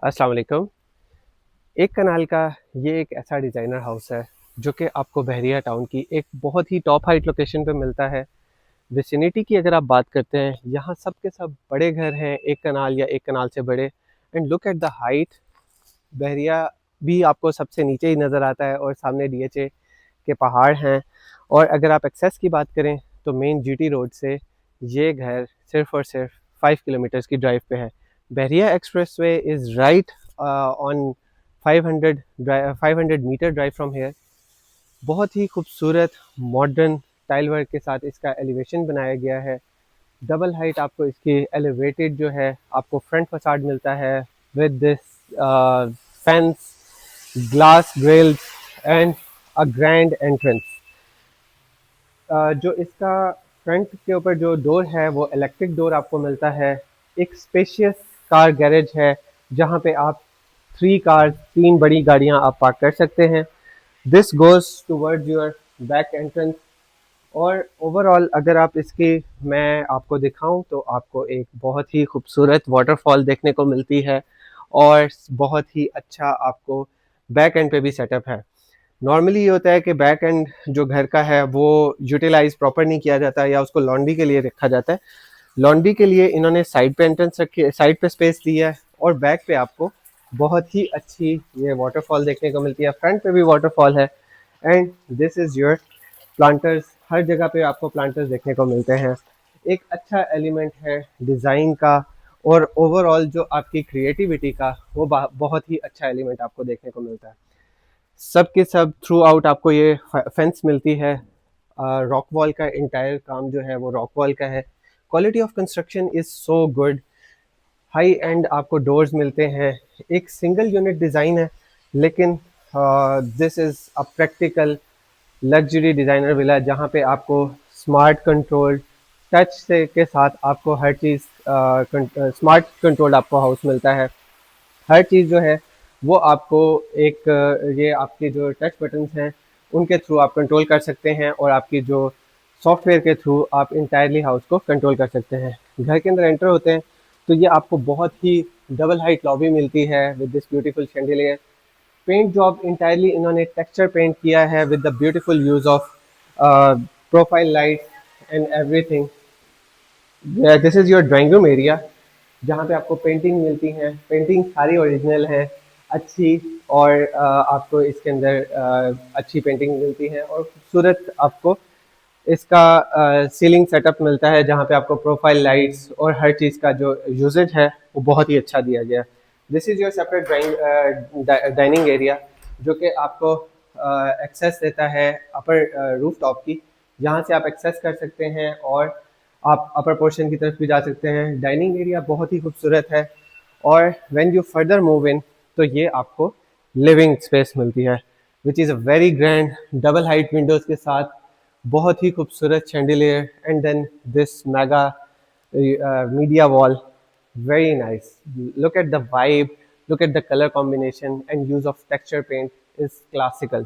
अस्सलाम वालेकुम। एक कनाल का ये एक ऐसा डिज़ाइनर हाउस है जो कि आपको बहरिया टाउन की एक बहुत ही टॉप हाइट लोकेशन पे मिलता है। विसिनिटी की अगर आप बात करते हैं, यहाँ सब के सब बड़े घर हैं, एक कनाल या एक कनाल से बड़े। And look at the height. Bahria भी आपको सबसे नीचे ही नज़र आता है और सामने डीएचए के पहाड़ हैं। और अगर आप एक्सेस की बात करें तो मेन जीटी रोड से ये घर सिर्फ और सिर्फ 5 किलोमीटर्स की ड्राइव पे है। Bahria expressway is right on 500 meter drive from here. बहुत ही खूबसूरत मॉडर्न टाइल वर्क के साथ इसका एलिवेशन बनाया गया है। डबल हाइट आपको इसकी एलिवेटेड जो है आपको फ्रंट फसाड मिलता है with this fence, glass grills and a grand entrance. जो इसका फ्रंट के ऊपर जो डोर है वो इलेक्ट्रिक डोर आपको मिलता है। एक स्पेशियस कार गैरेज है जहाँ पे आप 3 कार्स, 3 बड़ी गाड़ियाँ आप पार्क कर सकते हैं। This goes towards your back entrance. और ओवरऑल अगर आप इसकी मैं आपको दिखाऊं तो आपको एक बहुत ही खूबसूरत वाटरफॉल देखने को मिलती है और बहुत ही अच्छा आपको बैक एंड पे भी सेटअप है। नॉर्मली ये होता है कि बैक एंड जो घर का है वो यूटिलाइज प्रॉपर नहीं किया जाता या उसको लॉन्ड्री के लिए रखा जाता है। लॉन्ड्री के लिए इन्होंने साइड पे एंट्रेंस रखी है, साइड पे स्पेस दी है और बैक पे आपको बहुत ही अच्छी ये वाटरफॉल देखने को मिलती है। फ्रंट पे भी वाटरफॉल है and this is your planters. हर जगह पे आपको प्लांटर्स देखने को मिलते हैं। एक अच्छा एलिमेंट है डिज़ाइन का और ओवरऑल जो आपकी क्रिएटिविटी का वो बहुत ही अच्छा एलिमेंट आपको देखने को मिलता है। सब के सब थ्रू आउट आपको ये फेंस मिलती है। रॉक वॉल का इंटायर काम जो है वो रॉक वॉल का है। Quality of construction is so good. High and आपको डोर्स मिलते हैं। एक सिंगल यूनिट डिज़ाइन है लेकिन this is a practical luxury designer villa जहाँ पे आपको स्मार्ट कंट्रोल टच से के साथ आपको हर चीज़ स्मार्ट कंट्रोल आपको हाउस मिलता है। हर चीज़ जो है वो आपको एक ये आपके जो टच बटन्स हैं उनके थ्रू आप कंट्रोल कर सकते हैं और आपकी जो सॉफ्टवेयर के थ्रू आप इंटायरली हाउस को कंट्रोल कर सकते हैं। घर के अंदर एंटर होते हैं तो ये आपको बहुत ही डबल हाइट लॉबी मिलती है with this beautiful chandelier. Paint job entirely इन्होंने टेक्सचर पेंट किया है with the beautiful use of profile light and everything. This is your drawing room area जहाँ पे आपको पेंटिंग मिलती हैं। पेंटिंग सारी ओरिजिनल है, अच्छी। और आपको इसके अंदर अच्छी पेंटिंग मिलती है और खूबसूरत आपको इसका सीलिंग सेटअप मिलता है जहाँ पे आपको प्रोफाइल लाइट्स और हर चीज़ का जो यूजेज है वो बहुत ही अच्छा दिया गया। This is your separate dining area जो कि आपको एक्सेस देता है अपर रूफ टॉप की, जहाँ से आप एक्सेस कर सकते हैं और आप अपर पोर्शन की तरफ भी जा सकते हैं। डाइनिंग एरिया बहुत ही खूबसूरत है। और when you further move in तो ये आपको लिविंग स्पेस मिलती है which is a very grand double height windows के साथ बहुत ही खूबसूरत शैंडिलियर and then this mega media wall. Very nice. Look at the vibe, look at the color combination and use of texture paint is classical।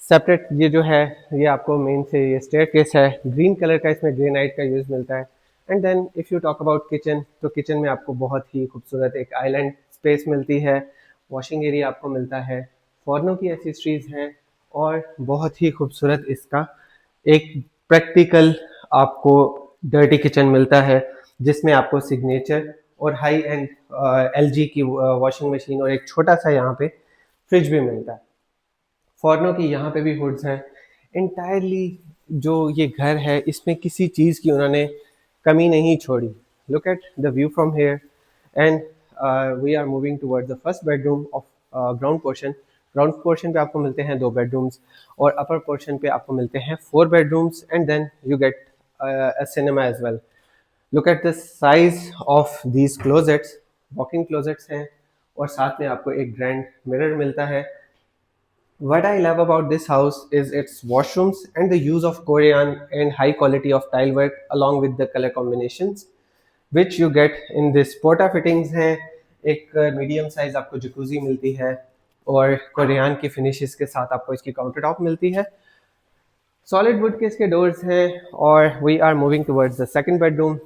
Separate ये जो है ये आपको मेन से ये स्टेयरकेस है, ग्रीन कलर का इसमें ग्रेनाइट का यूज़ मिलता है। And then if you talk about kitchen तो किचन में आपको बहुत ही खूबसूरत एक आइलैंड स्पेस मिलती है। वॉशिंग एरिया आपको मिलता है, फ़ॉरनों की एसेसरीज हैं और बहुत ही खूबसूरत इसका एक प्रैक्टिकल आपको डर्टी किचन मिलता है जिसमें आपको सिग्नेचर और हाई एंड एलजी की वॉशिंग मशीन और एक छोटा सा यहाँ पे फ्रिज भी मिलता है। फॉरनों की यहाँ पे भी हुड्स हैं। इंटायरली जो ये घर है इसमें किसी चीज़ की उन्होंने कमी नहीं छोड़ी। Look at the view from here and we are moving towards the first bedroom of ground portion. Ground portion पे आपको मिलते हैं 2 बेडरूम्स और अपर पोर्शन पे आपको मिलते हैं 4 bedrooms and then you get a cinema as well. Look at the size of these closets. Walking closets हैं और साथ में आपको एक ग्रैंड मिरर मिलता है। What I love about this house is its washrooms and the use of Korean and high quality of tile work along with the color combinations which you get in this porta fittings है। एक medium size आपको jacuzzi मिलती है और Korean की finishes के साथ आपको इसकी काउंटर टॉप मिलती है। सॉलिड वुड के इसके डोर्स हैं और we are moving towards the second bedroom.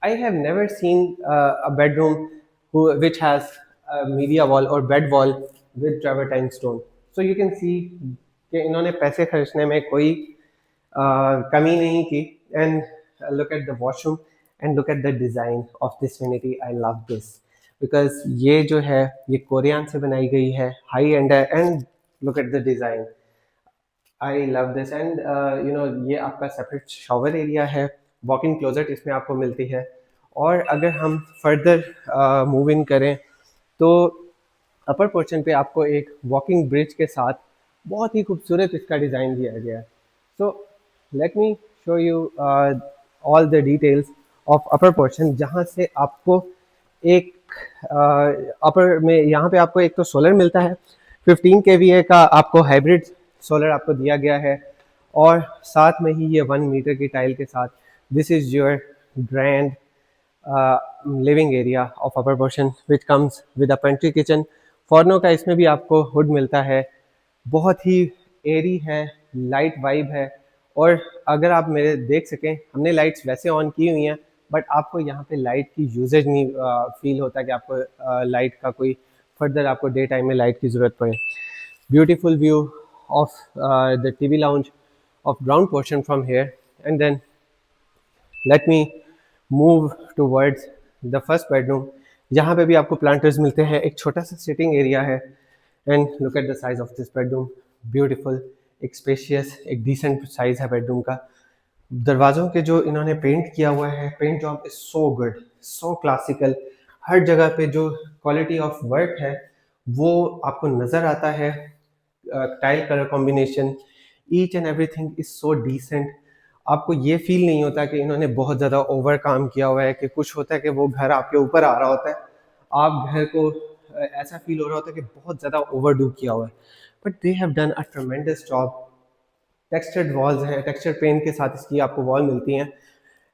I have never seen a bedroom which has media wall और bed wall with travertine stone. So you can see कि इन्होंने पैसे खर्चने में कोई कमी नहीं की। And look at the washroom and look at the design of this unity. I love this because ये जो है ये कोरियन से बनाई गई है, हाई एंड है। And look at the design, I love this. And you know ये आपका सेपरेट शॉवर एरिया है, वॉक इन क्लोजेट इसमें आपको मिलती है। और अगर हम फर्दर मूव इन करें तो अपर पोर्शन पे आपको एक वॉकिंग ब्रिज के साथ बहुत ही खूबसूरत इसका डिज़ाइन दिया गया है। सो let me show you all the details of upper portion, जहाँ से आपको एक अपर में यहाँ पे आपको एक तो सोलर मिलता है, 15 kVA का आपको हाइब्रिड सोलर आपको दिया गया है। और साथ में ही ये 1 मीटर की टाइल के साथ this is your grand living area of upper portion which comes with a pantry kitchen. फॉर्नो का इसमें भी आपको हुड मिलता है, बहुत ही एरी है, लाइट वाइब है। और अगर आप मेरे देख सकें, हमने लाइट्स वैसे ऑन की हुई हैं बट आपको यहाँ पे लाइट की यूजेज नहीं फील होता कि आपको लाइट का कोई फर्दर आपको डे टाइम में लाइट की ज़रूरत पड़े। Beautiful view of the TV lounge of ground portion from here. And then let me move towards the first bedroom, जहाँ पे भी आपको प्लांटर्स मिलते हैं, एक छोटा सा सिटिंग एरिया है। And look at the size of this bedroom, beautiful, एक स्पेशियस, एक डिसेंट साइज है बेडरूम का। दरवाज़ों के जो इन्होंने पेंट किया हुआ है, paint job is so good, so classical. हर जगह पे जो क्वालिटी ऑफ वर्क है वो आपको नज़र आता है। Tile colour combination, each and everything is so decent. आपको ये फील नहीं होता कि इन्होंने बहुत ज़्यादा ओवर काम किया हुआ है, कि कुछ होता है कि वो घर आपके ऊपर आ रहा होता है, आप घर को ऐसा फील हो रहा होता है कि बहुत ज़्यादा ओवर डू किया हुआ है। But they have done a tremendous job. Textured walls हैं, टेक्सचर पेंट के साथ इसकी आपको वॉल मिलती हैं।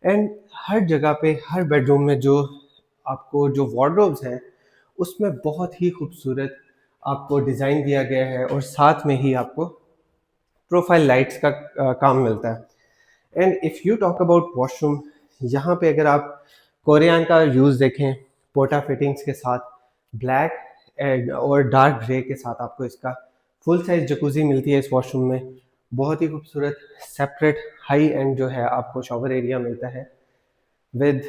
एंड हर जगह पे, हर बेडरूम में जो आपको जो वार्डरोब्स हैं उसमें बहुत ही खूबसूरत आपको डिज़ाइन दिया गया है। और साथ में ही आपको प्रोफाइल लाइट्स का काम मिलता है। And if you talk about washroom, यहाँ पे अगर आप कोरियन का यूज़ देखें, पोटा फिटिंग्स के साथ, ब्लैक और डार्क ग्रे के साथ आपको इसका फुल साइज जकूज़ी मिलती है इस वॉशरूम में। बहुत ही खूबसूरत सेपरेट हाई एंड जो है आपको शॉवर एरिया मिलता है with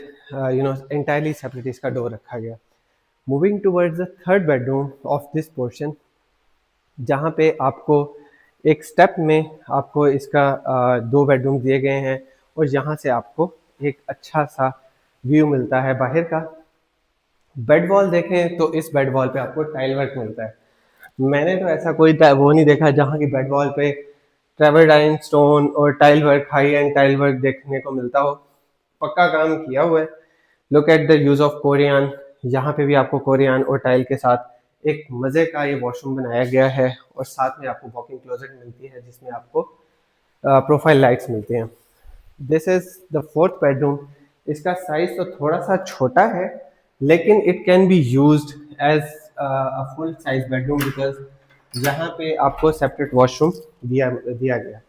you know entirely separate इसका डोर रखा गया। Moving towards the third bedroom of this portion, जहाँ पे आपको एक स्टेप में आपको इसका 2 बेडरूम दिए गए हैं। और यहाँ से आपको एक अच्छा सा व्यू मिलता है बाहर का। बेड वॉल देखें तो इस बेड वॉल पे आपको टाइल वर्क मिलता है। मैंने तो ऐसा कोई वो नहीं देखा जहाँ की बेड वॉल पे ट्रेवर्टाइन स्टोन और tile work, high and tile work देखने को मिलता हो। पक्का काम किया हुआ है। Look at the use of Korean, यहाँ पे भी आपको कोरियन और टाइल के साथ एक मज़े का ये वॉशरूम बनाया गया है। और साथ में आपको वॉकिंग क्लोजेट मिलती है जिसमें आपको प्रोफाइल लाइट्स मिलती हैं। This is the fourth bedroom. इसका साइज तो थोड़ा सा छोटा है लेकिन it can be used as a full size bedroom because यहाँ पे आपको सेपरेट वॉशरूम दिया दिया गया।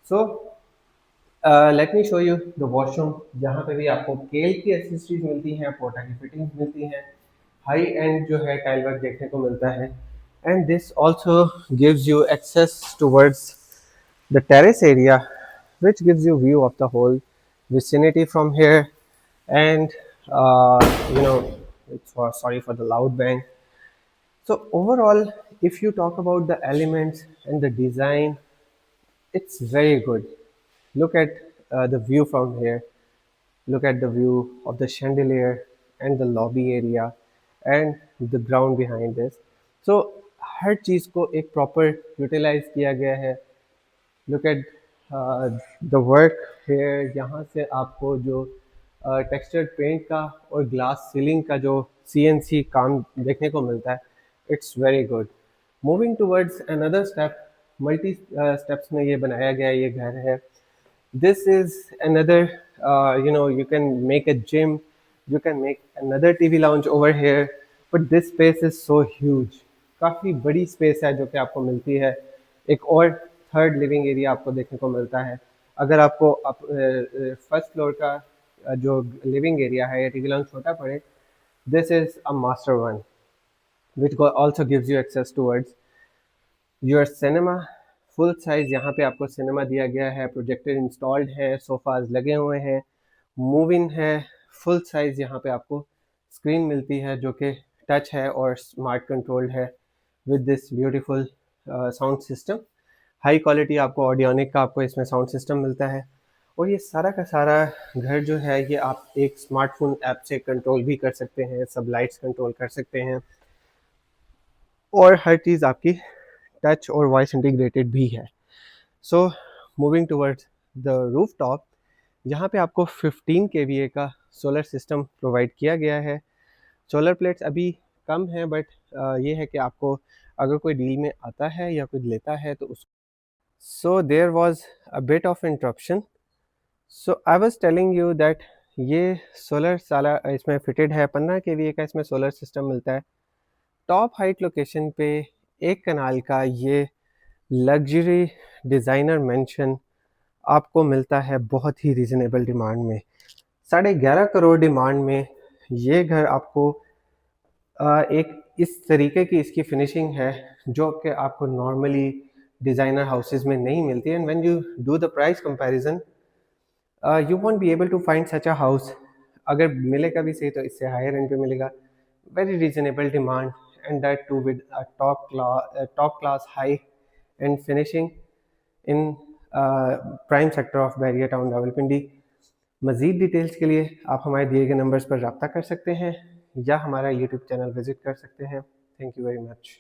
So let me show you the washroom, जहाँ पे भी आपको केल की एसेसरीज मिलती हैं, पोटा की फिटिंग्स मिलती हैं, हाई एंड जो है टाइल वर्क देखने को मिलता है। And this also gives you access towards the terrace area, which gives you view of the whole vicinity from here. And you know, sorry for the loud bang. So overall, if you talk about the elements and the design, it's very good. Look at the view from here. Look at the view of the chandelier and the lobby area and the ground behind this. So हर चीज़ को एक proper utilise किया गया है। Look at the work here, यहाँ से आपको जो textured paint का और ग्लास सीलिंग का जो CNC काम देखने को मिलता है, it's very good. Moving towards another step, multi steps में ये बनाया गया ये घर है। This is another you know, you can make a gym, you can make another TV lounge over here, but this space is so huge। काफ़ी बड़ी space है जो कि आपको मिलती है। एक और थर्ड लिविंग एरिया आपको देखने को मिलता है। अगर आपको फर्स्ट फ्लोर का जो लिविंग एरिया है या टीवी लाउंज छोटा पड़े, this is a master one. which also gives you access towards your cinema full size. यहाँ पे आपको सिनेमा दिया गया है, प्रोजेक्टर इंस्टॉल्ड है, सोफ़ाज़ लगे हुए हैं, मूव इन है, फुल साइज़ यहाँ पे आपको स्क्रीन मिलती है जो कि टच है और स्मार्ट कंट्रोल्ड है with this beautiful sound system. High quality आपको ऑडियोनिक का आपको इसमें साउंड सिस्टम मिलता है। और ये सारा का सारा घर जो है ये आप एक स्मार्टफोन ऐप से कंट्रोल भी कर सकते हैं, सब लाइट्स कंट्रोल कर सकते हैं और हर चीज़ आपकी टच और वॉइस इंटीग्रेटेड भी है। So moving towards the roof top, यहाँ पे आपको 15 kVA का सोलर सिस्टम प्रोवाइड किया गया है। सोलर प्लेट्स अभी कम है बट ये है कि आपको अगर कोई डील में आता है या कोई लेता है तो उस so there was a bit of interruption. So I was telling you that ये सोलर साला इसमें फिटेड है, 15 kVA का इसमें सोलर सिस्टम मिलता है। टॉप हाइट लोकेशन पे एक कनाल का ये लग्जरी डिज़ाइनर मेंशन आपको मिलता है बहुत ही रीज़नेबल डिमांड में। 11.5 करोड़ डिमांड में ये घर आपको एक इस तरीके की इसकी फिनिशिंग है जो कि आपको नॉर्मली डिज़ाइनर हाउसेस में नहीं मिलती है। And when you do the price comparison you won't be able to find such a house. अगर मिलेगा भी सही तो इससे हायर एंड पे मिलेगा। Very reasonable demand and that too with a top class high end finishing in prime sector of Bahria town Rawalpindi. मज़ीद details के लिए आप हमारे दिए गए नंबर्स पर रब्ता कर सकते हैं या हमारा यूट्यूब चैनल विज़िट कर सकते हैं। Thank you very much.